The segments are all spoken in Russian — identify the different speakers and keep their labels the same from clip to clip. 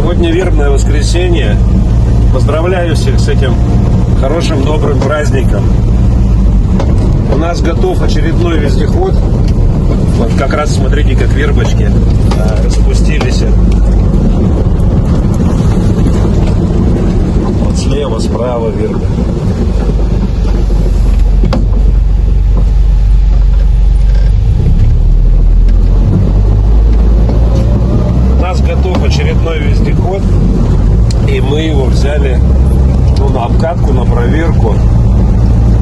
Speaker 1: Сегодня вербное воскресенье. Поздравляю всех с этим хорошим, добрым праздником. У нас готов очередной вездеход. Вот как раз смотрите, как вербочки распустились. Вот слева, справа вербы. У нас готов очередной вездеход. И мы его взяли на обкатку, на проверку.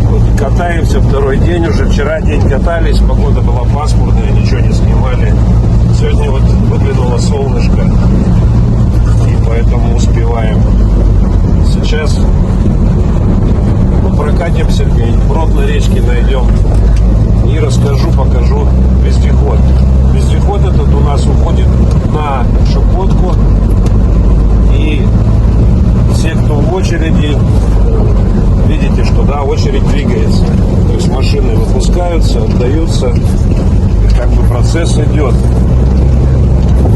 Speaker 1: Вот, катаемся второй день уже. Вчера день катались, погода была пасмурная, ничего не снимали. Сегодня вот выглянуло солнышко, и поэтому успеваем. Сейчас прокатимся, брод на речке найдем и расскажу, покажу вездеход. Вездеход этот у нас уходит на Шукотку. И все, кто в очереди, видите, что очередь двигается. То есть машины выпускаются, отдаются, и как бы процесс идет.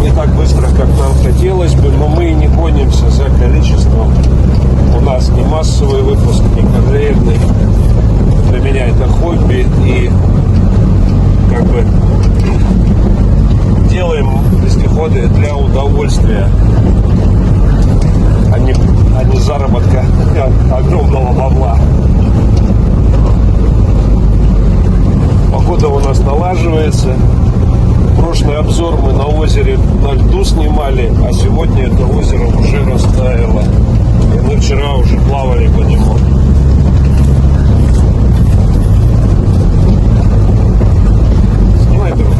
Speaker 1: Не так быстро, как нам хотелось бы, но мы не гонимся за количеством. У нас не массовый выпуск, не конвейерный. Для меня это хобби, и как бы делаем вездеходы для удовольствия, а не заработка огромного бабла. Погода у нас налаживается. Прошлый обзор мы на озере на льду снимали, а сегодня это озеро уже растаяло. И мы вчера уже плавали по нему. Снимай, друг.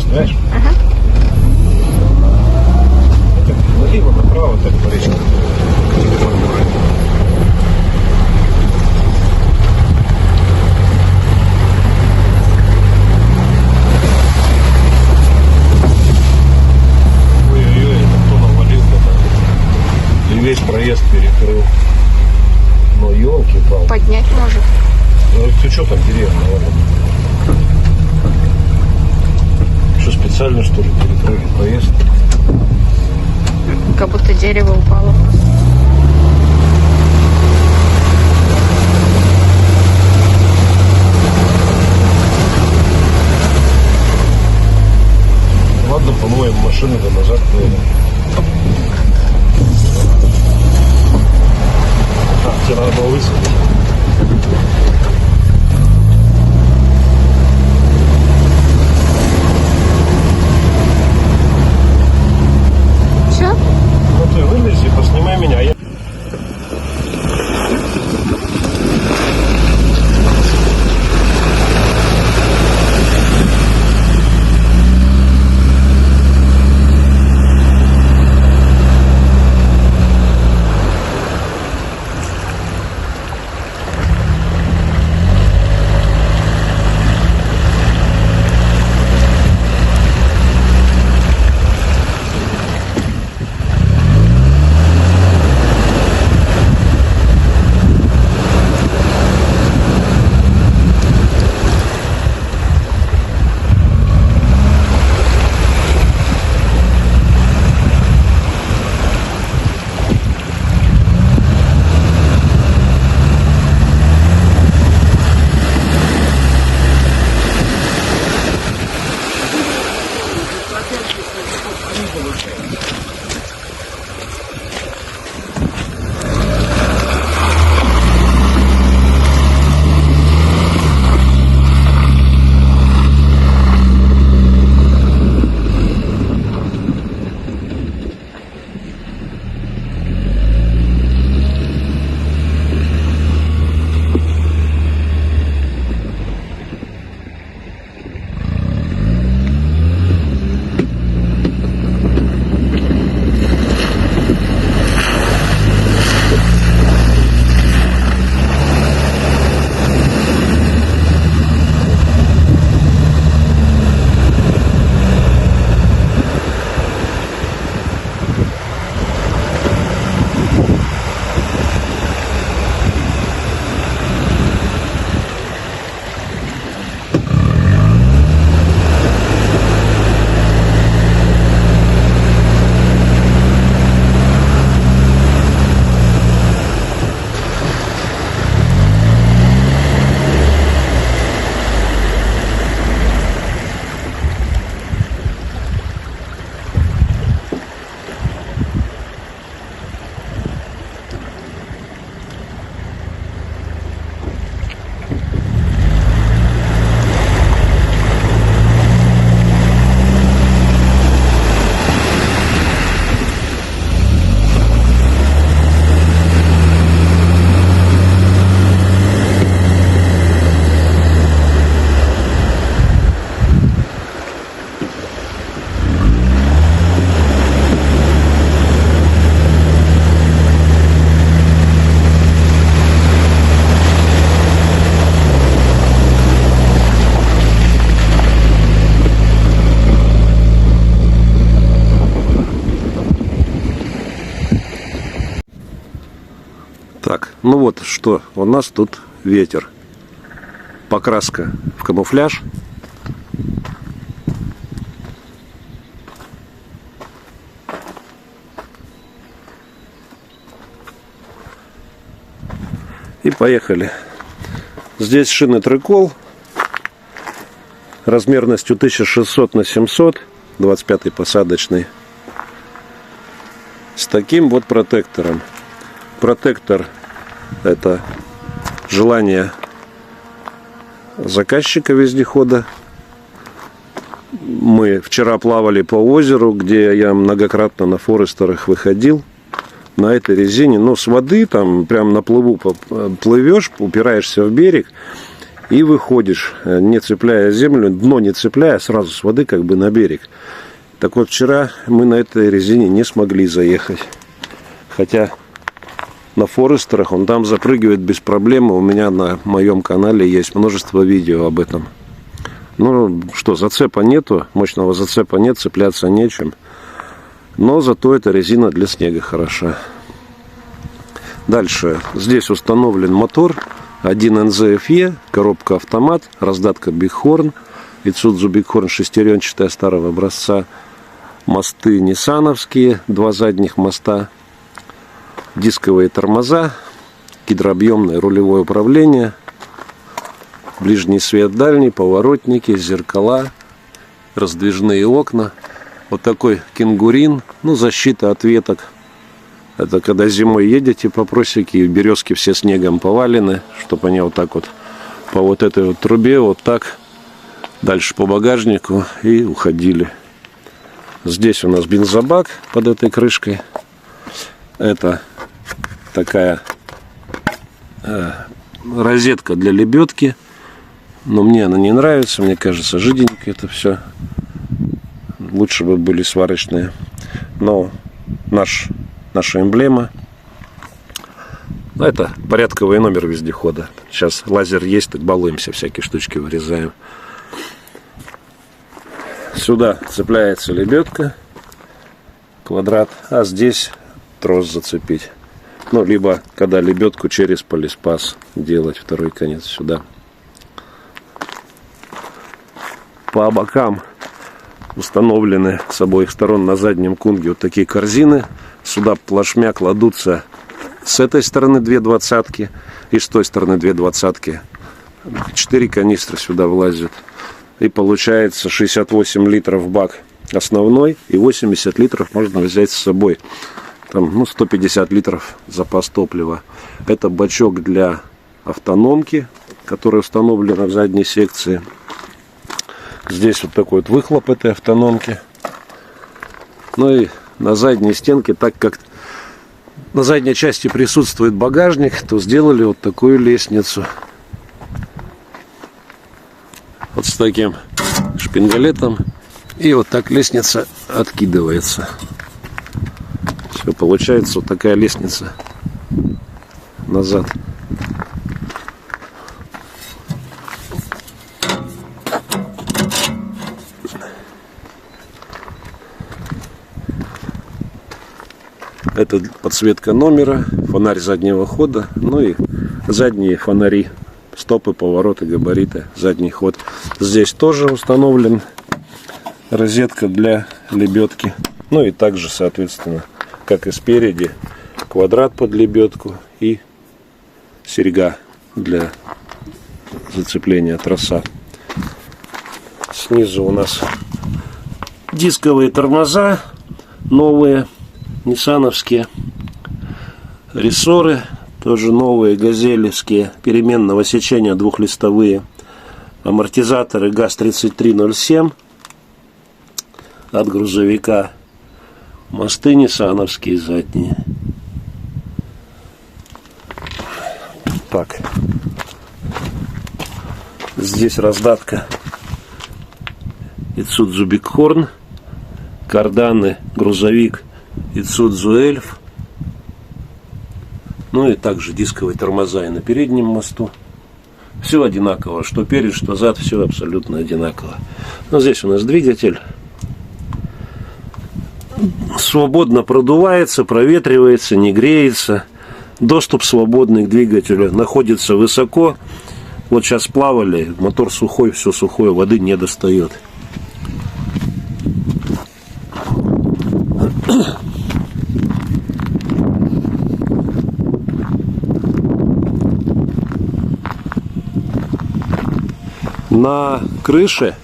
Speaker 1: Знаешь?
Speaker 2: Ага.
Speaker 1: Так, налево, направо, так по речке. Ой-ой-ой, это кто навалил-то? И весь проезд перекрыл. Но елки-палки.
Speaker 2: Поднять может.
Speaker 1: Ну ты что там деревья навалил? Что, специально, что ли, перекрыли проезд?
Speaker 2: Как будто дерево упало.
Speaker 1: Ладно, помоем машины, да назад поедем. Так, тебе надо было высадить. Ну ты вылези, поснимай меня, а я... ну вот что, у нас тут ветер. Покраска в камуфляж. И поехали. Здесь шины Трикол размерностью 1600 на 700, 25 посадочный. С таким вот протектором. Протектор — это желание заказчика вездехода. Мы вчера плавали по озеру, где я многократно на Форестерах выходил. На этой резине, но с воды, там прям на плыву плывешь, упираешься в берег и выходишь, не цепляя землю, дно не цепляя, сразу с воды как бы на берег. Так вот, вчера мы на этой резине не смогли заехать. Хотя на Форестерах он там запрыгивает без проблем. У меня на моем канале есть множество видео об этом. Ну что, зацепа нету, мощного зацепа нет, цепляться нечем. Но зато эта резина для снега хороша. Дальше. Здесь установлен мотор 1 NZFE, коробка автомат, раздатка Bighorn, Isuzu Bighorn шестеренчатая старого образца, мосты ниссановские, 2 задних моста, дисковые тормоза, гидрообъемное рулевое управление, ближний свет, дальний, поворотники, зеркала, раздвижные окна. Вот такой кенгурин, ну, защита от веток. Это когда зимой едете по просеке, и березки все снегом повалены, чтобы они вот так вот по вот этой вот трубе, вот так, дальше по багажнику и уходили. Здесь у нас бензобак под этой крышкой. Это такая розетка для лебедки. Но мне она не нравится, мне кажется, жиденько это все. Лучше бы были сварочные. Но наша эмблема. Это порядковый номер вездехода. Сейчас лазер есть, так балуемся, всякие штучки вырезаем. Сюда цепляется лебедка, квадрат, а здесь трос зацепить. Ну, либо когда лебедку через полиспас делать, второй конец сюда. По бокам установлены с обоих сторон на заднем кунге вот такие корзины. Сюда плашмя кладутся с этой стороны 2 двадцатки и с той стороны 2 двадцатки. 4 канистры сюда влазят. И получается 68 литров бак основной и 80 литров можно взять с собой. Там, 150 литров запас топлива. Это бачок для автономки, который установлен в задней секции. Здесь вот такой вот выхлоп этой автономки. Ну и на задней стенке, так как на задней части присутствует багажник, то сделали вот такую лестницу. Вот с таким шпингалетом. И вот так лестница откидывается. Все, получается вот такая лестница назад. Это подсветка номера, фонарь заднего хода, ну и задние фонари, стопы, повороты, габариты, задний ход. Здесь тоже установлен розетка для лебедки. Ну и также, соответственно, как и спереди, квадрат под лебедку и серьга для зацепления троса. Снизу у нас дисковые тормоза новые, ниссановские, рессоры тоже новые, газелевские, переменного сечения двухлистовые, амортизаторы ГАЗ-3307 от грузовика, мосты ниссановские задние. Так, здесь раздатка Isuzu Bighorn, карданы, грузовик Isuzu Elf. Ну и также дисковые тормоза и на переднем мосту. Все одинаково, что перед, что зад, все абсолютно одинаково. Но здесь у нас двигатель. Свободно продувается, проветривается, не греется. Доступ свободный к двигателю. Находится высоко. Вот сейчас плавали, мотор сухой, все сухое, воды не достает. На крыше,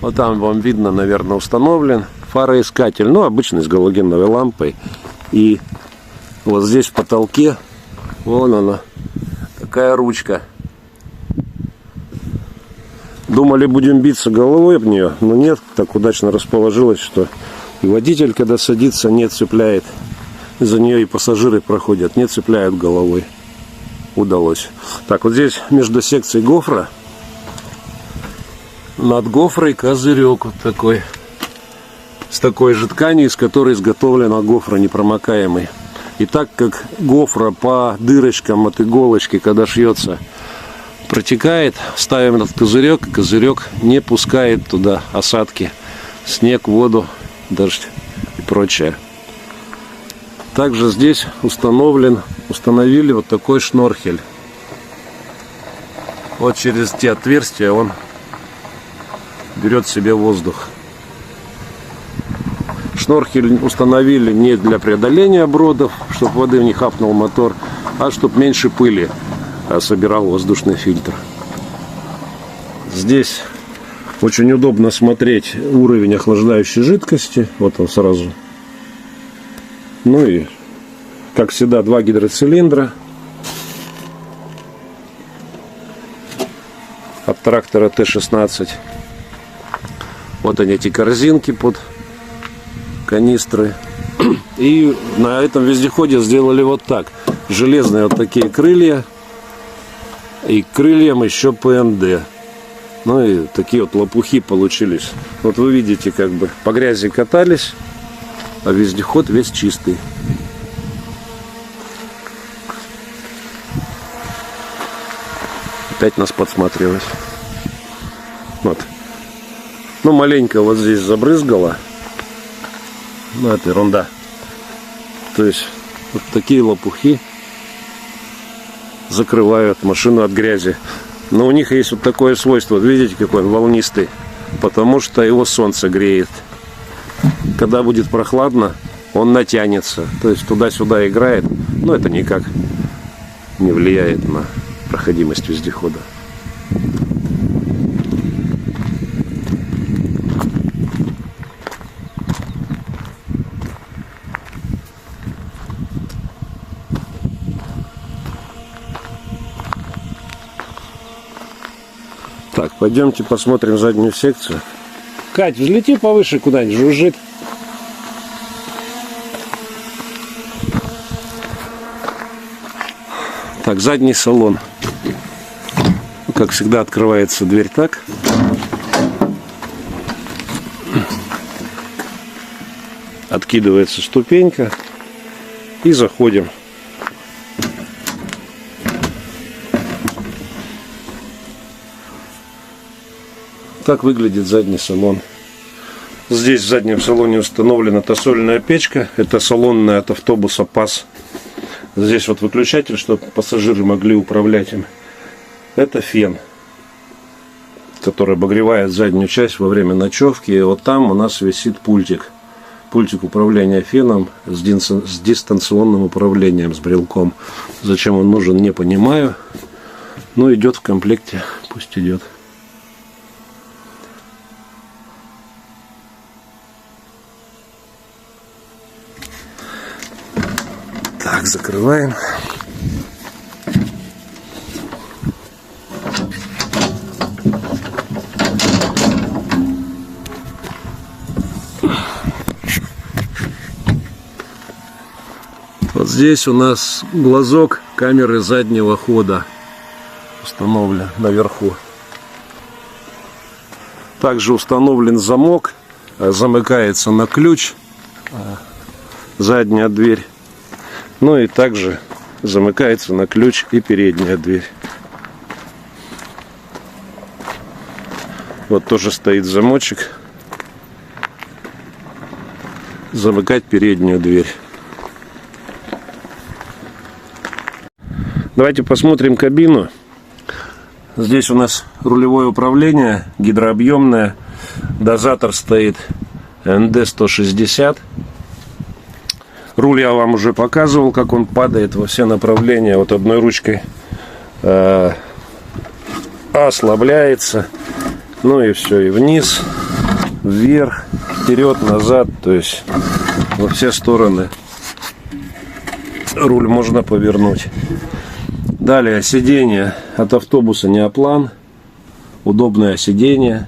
Speaker 1: вот там вам видно, наверное, установлен фароискатель, ну, обычный с галогеновой лампой. И вот здесь в потолке, вон она, такая ручка. Думали, будем биться головой об нее, но нет, так удачно расположилось, что и водитель, когда садится, не цепляет. За нее и пассажиры проходят, не цепляют головой. Удалось. Так, вот здесь между секцией гофра, над гофрой козырек вот такой. С такой же ткани, из которой изготовлена гофра непромокаемый. И так как гофра по дырочкам от иголочки, когда шьется, протекает, ставим этот козырек, козырек не пускает туда осадки, снег, воду, дождь и прочее. Также здесь установили вот такой шнорхель. Вот через те отверстия он берет себе воздух. Шнорхель установили не для преодоления бродов, чтобы воды не хапнул мотор, а чтобы меньше пыли собирал воздушный фильтр. Здесь очень удобно смотреть уровень охлаждающей жидкости. Вот он сразу. Ну и, как всегда, 2 гидроцилиндра. От трактора Т-16. Вот они, эти корзинки под канистры. И на этом вездеходе сделали вот так. Железные вот такие крылья. И к крыльям еще ПНД. Ну и такие вот лопухи получились. Вот вы видите, как бы по грязи катались, а вездеход весь чистый. Опять нас подсматривать. Вот. Ну, маленько вот здесь забрызгало. Ну, это ерунда. То есть, вот такие лопухи закрывают машину от грязи. Но у них есть вот такое свойство. Вот видите, какой он волнистый. Потому что его солнце греет. Когда будет прохладно, он натянется. То есть, туда-сюда играет. Но это никак не влияет на проходимость вездехода. Так, пойдемте посмотрим заднюю секцию. Кать, взлети повыше куда-нибудь, жужжит. Так, задний салон. Как всегда, открывается дверь так. Откидывается ступенька. И заходим. Так выглядит задний салон. Здесь в заднем салоне установлена тосольная печка. Это салонная от автобуса ПАЗ. Здесь вот выключатель, чтобы пассажиры могли управлять им. Это фен, который обогревает заднюю часть во время ночевки. И вот там у нас висит пультик. Пультик управления феном с дистанционным управлением, с брелком. Зачем он нужен, не понимаю. Но идет в комплекте. Пусть идет. Так, закрываем. Вот здесь у нас глазок камеры заднего хода установлен наверху. Также установлен замок, замыкается на ключ задняя дверь. Ну и также замыкается на ключ и передняя дверь. Вот тоже стоит замочек. Замыкать переднюю дверь. Давайте посмотрим кабину. Здесь у нас рулевое управление, гидрообъемное. Дозатор стоит ND160. Руль я вам уже показывал, как он падает во все направления. Вот одной ручкой ослабляется. Ну и все, и вниз, вверх, вперед, назад. То есть во все стороны руль можно повернуть. Далее сиденье от автобуса Неоплан. Удобное сиденье.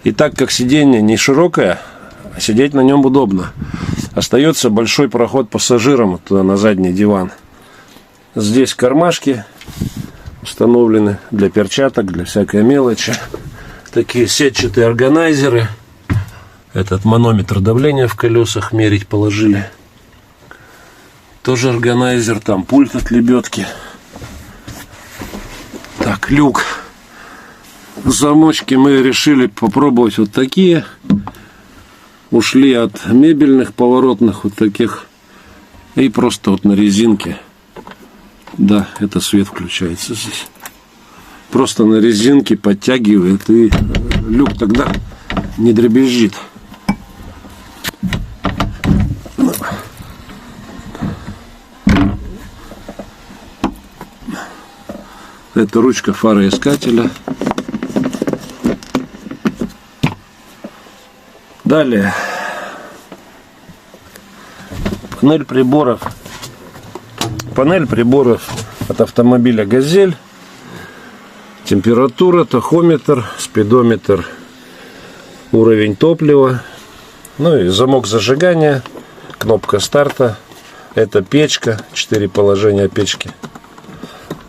Speaker 1: И так как сиденье не широкое, сидеть на нем удобно. Остается большой проход пассажирам туда на задний диван. Здесь кармашки установлены для перчаток, для всякой мелочи. Такие сетчатые органайзеры. Этот манометр давления в колесах мерить положили. Тоже органайзер, там пульт от лебедки. Так, люк. Замочки мы решили попробовать вот такие. Ушли от мебельных поворотных вот таких. И просто вот на резинке. Да, это свет включается здесь. Просто на резинке подтягивает, и люк тогда не дребезжит. Это ручка фароискателя. Далее. Панель приборов. Панель приборов от автомобиля «Газель». Температура, тахометр, спидометр, уровень топлива. Ну и замок зажигания, кнопка старта. Это печка, 4 положения печки.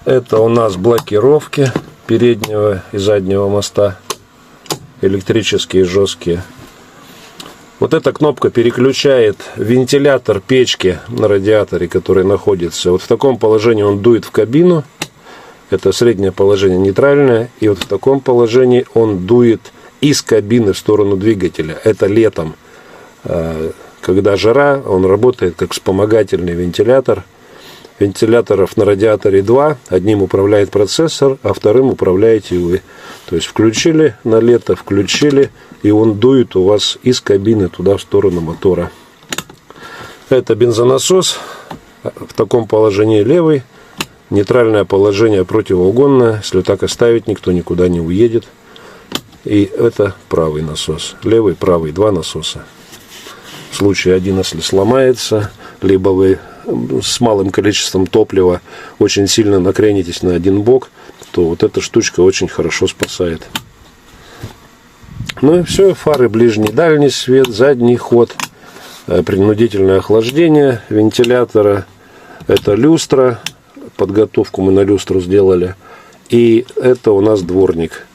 Speaker 1: Это у нас блокировки переднего и заднего моста. Электрические, жесткие. Вот эта кнопка переключает вентилятор печки на радиаторе, который находится. Вот в таком положении он дует в кабину. Это среднее положение, нейтральное. И вот в таком положении он дует из кабины в сторону двигателя. Это летом. Когда жара, он работает как вспомогательный вентилятор. Вентиляторов на радиаторе 2. Одним управляет процессор, а вторым управляете вы. То есть включили на лето, включили, и он дует у вас из кабины туда в сторону мотора. Это бензонасос. В таком положении левый. Нейтральное положение противоугонное. Если так оставить, никто никуда не уедет. И это правый насос. Левый, правый, 2 насоса. В случае один, если сломается, либо вы с малым количеством топлива очень сильно накренитесь на один бок, то вот эта штучка очень хорошо спасает. Ну и все, фары ближний, дальний свет, задний ход, принудительное охлаждение вентилятора, это люстра, подготовку мы на люстру сделали, и это у нас дворник.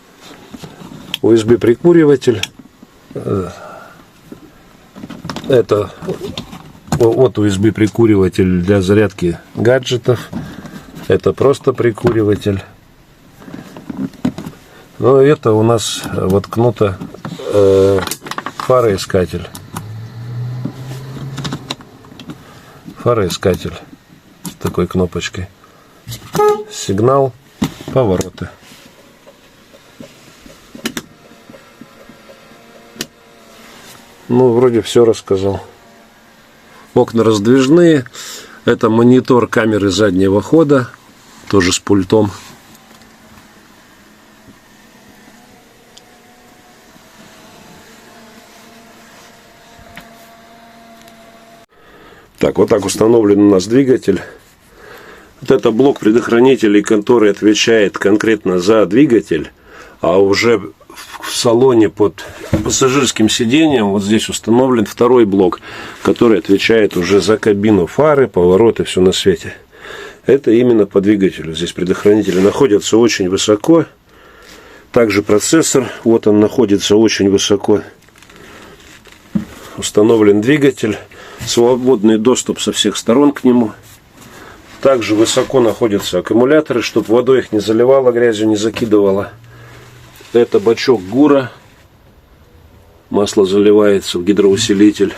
Speaker 1: USB прикуриватель, это вот USB прикуриватель для зарядки гаджетов. Это просто прикуриватель. Но это у нас воткнуто фароискатель. Фароискатель с такой кнопочкой. Сигнал, повороты. Ну, вроде все рассказал. Окна раздвижные. Это монитор камеры заднего хода. Тоже с пультом. Так, вот так установлен у нас двигатель. Вот это блок предохранителей, который отвечает конкретно за двигатель. А уже в салоне под пассажирским сиденьем вот здесь установлен второй блок, который отвечает уже за кабину, фары, повороты, все на свете. Это именно по двигателю. Здесь предохранители находятся очень высоко. Также процессор, вот он находится очень высоко. Установлен двигатель, свободный доступ со всех сторон к нему. Также высоко находятся аккумуляторы, чтобы водой их не заливало, грязью не закидывало. Это бачок ГУРа. Масло заливается в гидроусилитель.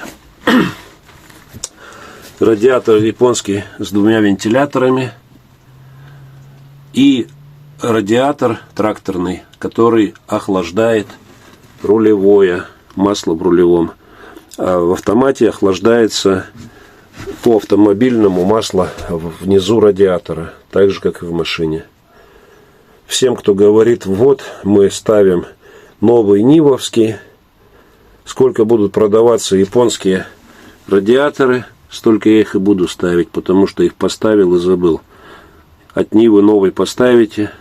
Speaker 1: Радиатор японский с 2 вентиляторами. и радиатор тракторный, который охлаждает рулевое масло в рулевом. А в автомате охлаждается по автомобильному масло внизу радиатора, так же, как и в машине. Всем, кто говорит, вот мы ставим новый нивовский, сколько будут продаваться японские радиаторы, столько я их и буду ставить, потому что их поставил и забыл. От Нивы новый поставите,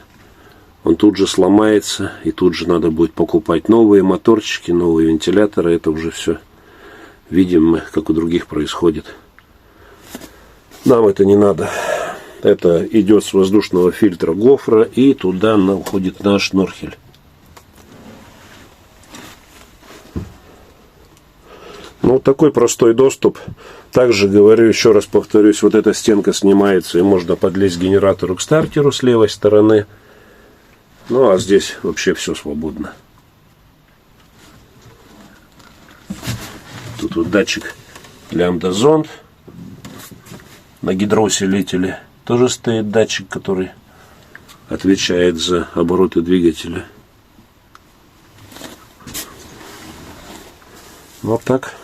Speaker 1: он тут же сломается, и тут же надо будет покупать новые моторчики, новые вентиляторы. Это уже все видим мы, как у других происходит. Нам это не надо. Это идет с воздушного фильтра гофра, и туда уходит наш Норхель. Ну, такой простой доступ. Также говорю, еще раз повторюсь, вот эта стенка снимается, и можно подлезть к генератору, к стартеру с левой стороны. Ну, а здесь вообще все свободно. Тут вот датчик лямбда-зонд. На гидроусилителе тоже стоит датчик, который отвечает за обороты двигателя. Вот так.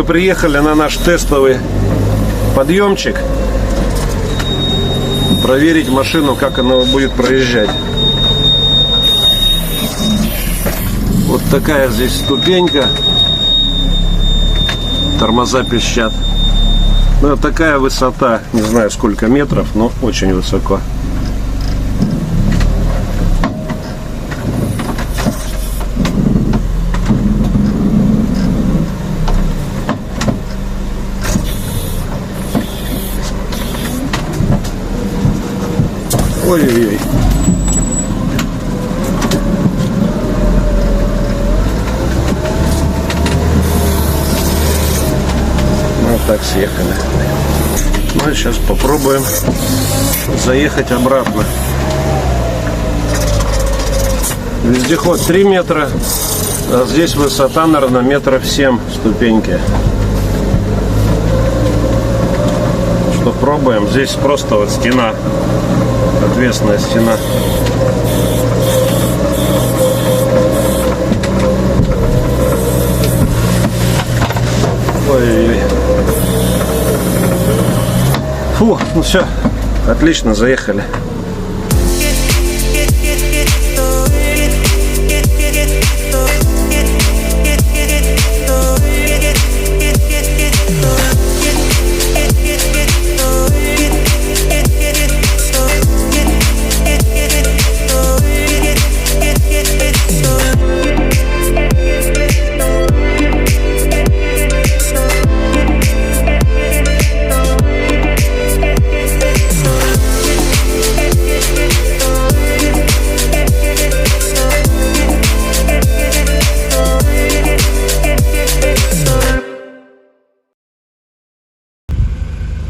Speaker 1: Мы приехали на наш тестовый подъемчик. Проверить машину, как она будет проезжать. Вот такая здесь ступенька. Тормоза пищат. Ну, такая высота, не знаю сколько метров, но очень высоко. Ой-ой-ой. Ну, так съехали. Ну, и сейчас попробуем заехать обратно. Вездеход 3 метра, а здесь высота, наверное, метров 7 ступеньки. Что пробуем? Здесь просто вот стена. Отвесная стена. Ой-ой-ой. Фу, ну все, отлично, заехали.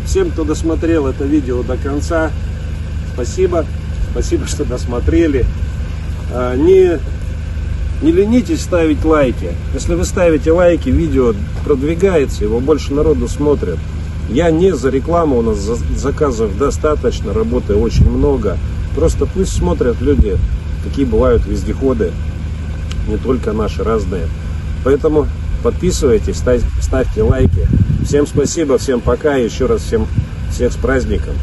Speaker 1: Всем, кто досмотрел это видео до конца, спасибо. Спасибо, что досмотрели. Не ленитесь ставить лайки. Если вы ставите лайки, видео продвигается, его больше народу смотрят. Я не за рекламу, у нас заказов достаточно, работы очень много. Просто пусть смотрят люди, какие бывают вездеходы, не только наши, разные. Поэтому подписывайтесь, ставьте лайки. Всем спасибо, всем пока, и еще раз всех с праздником.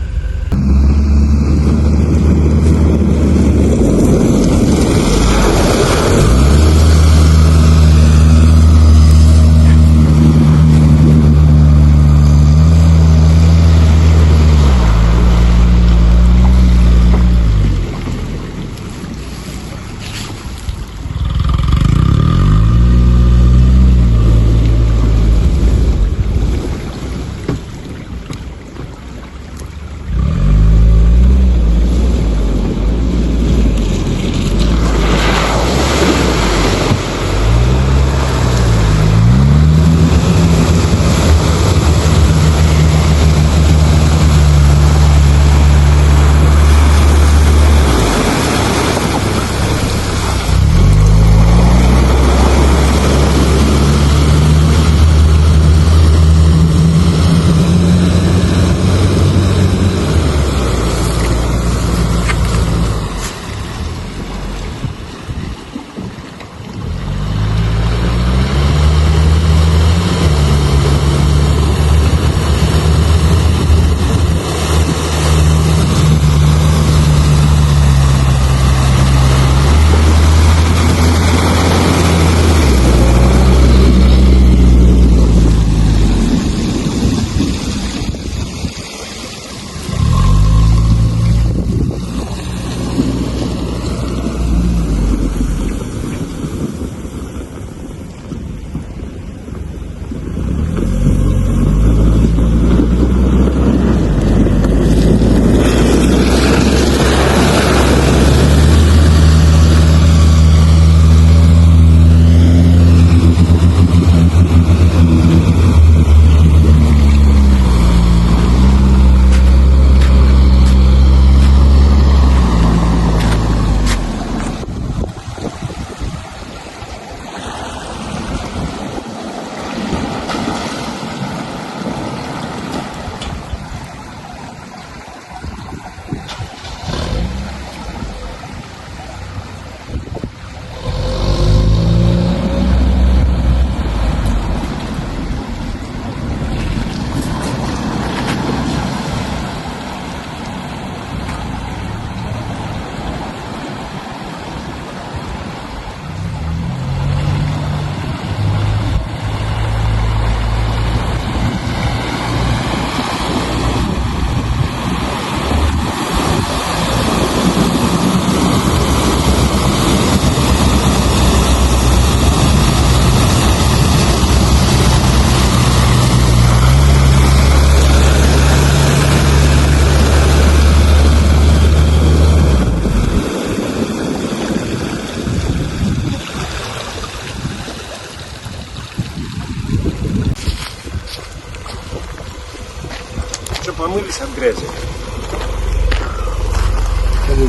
Speaker 1: избавились от грязи.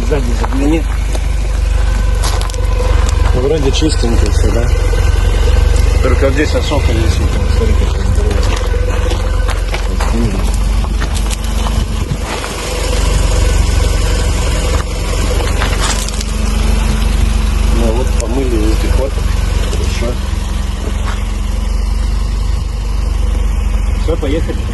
Speaker 3: Сзади загляни.
Speaker 1: Ну, вроде чистенько все, да? Только вот здесь осока висит. Смотри, как здорово. Ну вот помыли вездеход. Хорошо.
Speaker 3: Все, поехали.